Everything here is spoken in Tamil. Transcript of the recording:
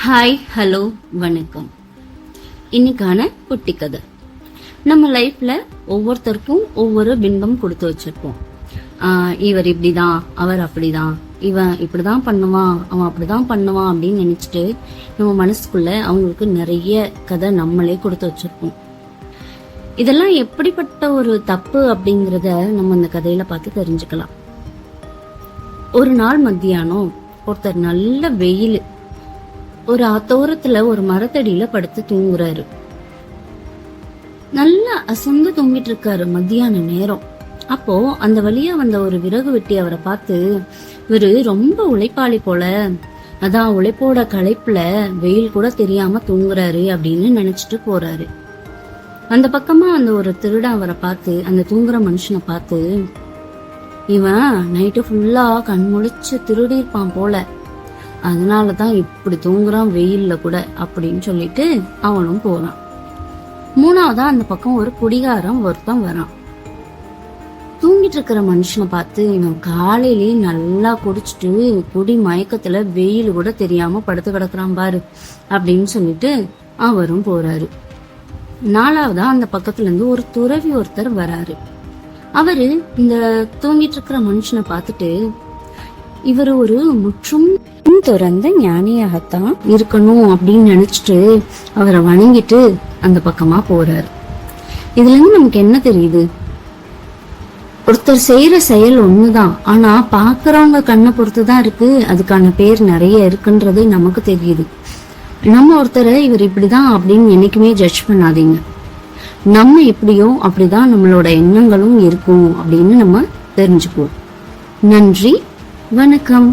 ஹாய், ஹலோ, வணக்கம். இன்னைக்கான குட்டி கதை. நம்ம லைஃப்ல ஒவ்வொருத்தருக்கும் ஒவ்வொரு பின்பம் கொடுத்து வச்சிருப்போம். இவர் இப்படிதான், அவர் அப்படிதான், இவன் இப்படிதான் பண்ணுவான், அவன் அப்படிதான் பண்ணுவான் அப்படின்னு நினைச்சிட்டு நம்ம மனசுக்குள்ள அவங்களுக்கு நிறைய கதை நம்மளே கொடுத்து வச்சிருப்போம். இதெல்லாம் எப்படிப்பட்ட ஒரு தப்பு அப்படிங்கறத நம்ம இந்த கதையில பார்த்து தெரிஞ்சுக்கலாம். ஒரு நாள் மத்தியானம் ஒருத்தர் நல்ல வெயில், ஒரு ஆத்தோரத்துல ஒரு மரத்தடியில படுத்து தூங்குறாரு. நல்லா அசந்து தூங்கிட்டு இருக்காரு மத்தியான நேரம். அப்போ அந்த வழியா வந்த ஒரு விறகு வெட்டி அவரை பார்த்து, இவரு ரொம்ப உழைப்பாளி போல, அதான் உழைப்போட களைப்புல வெயில் கூட தெரியாம தூங்குறாரு அப்படின்னு நினைச்சிட்டு போறாரு. அந்த பக்கமா அந்த ஒரு திருடன் அவரை பார்த்து, அந்த தூங்குற மனுஷனை பார்த்து, இவன் நைட்டு ஃபுல்லா கண் முழிச்சு திருடி இருப்பான் போல, அதனாலதான் இப்படி தூங்குறான் வெயில்ல கூட அப்படின்னு சொல்லிட்டு அவனும் போறான். மூணாவதா அந்த பக்கம் ஒரு குடிகாரன் ஒருத்தன் வரான். தூங்கிட்டு இருக்கிற மனுஷனை பார்த்து, இவன் காலையிலேயே நல்லா குடிச்சிட்டு குடி மயக்கத்துல வெயில் கூட தெரியாம படுத்து கிடக்குறான் பாரு அப்படின்னு சொல்லிட்டு அவரும் போறாரு. நாலாவதா அந்த பக்கத்துல இருந்து ஒரு துறவி ஒருத்தர் வராரு. அவரு இந்த தூங்கிட்டு இருக்கிற மனுஷனை பார்த்துட்டு, இவரு ஒரு முற்றும் துறந்த ஞானியாகத்தான் இருக்கணும் அப்படின்னு நினைச்சிட்டு அவரை வணங்கிட்டு அந்த பக்கமா போறாரு. இதுல இருந்து நமக்கு என்ன தெரியுது? ஒருத்தர் செய்யற செயல் ஒண்ணுதான், ஆனா பாக்குறவங்க கண்ணை பொறுத்துதான் இருக்கு, அதுக்கான பேர் நிறைய இருக்குன்றது நமக்கு தெரியுது. நம்ம ஒருத்தரை இவர் இப்படிதான் அப்படின்னு என்னைக்குமே ஜட்ஜ் பண்ணாதீங்க. நம்ம எப்படியோ அப்படிதான் நம்மளோட எண்ணங்களும் இருக்கும் அப்படின்னு நம்ம தெரிஞ்சுக்குவோம். நன்றி, வணக்கம்.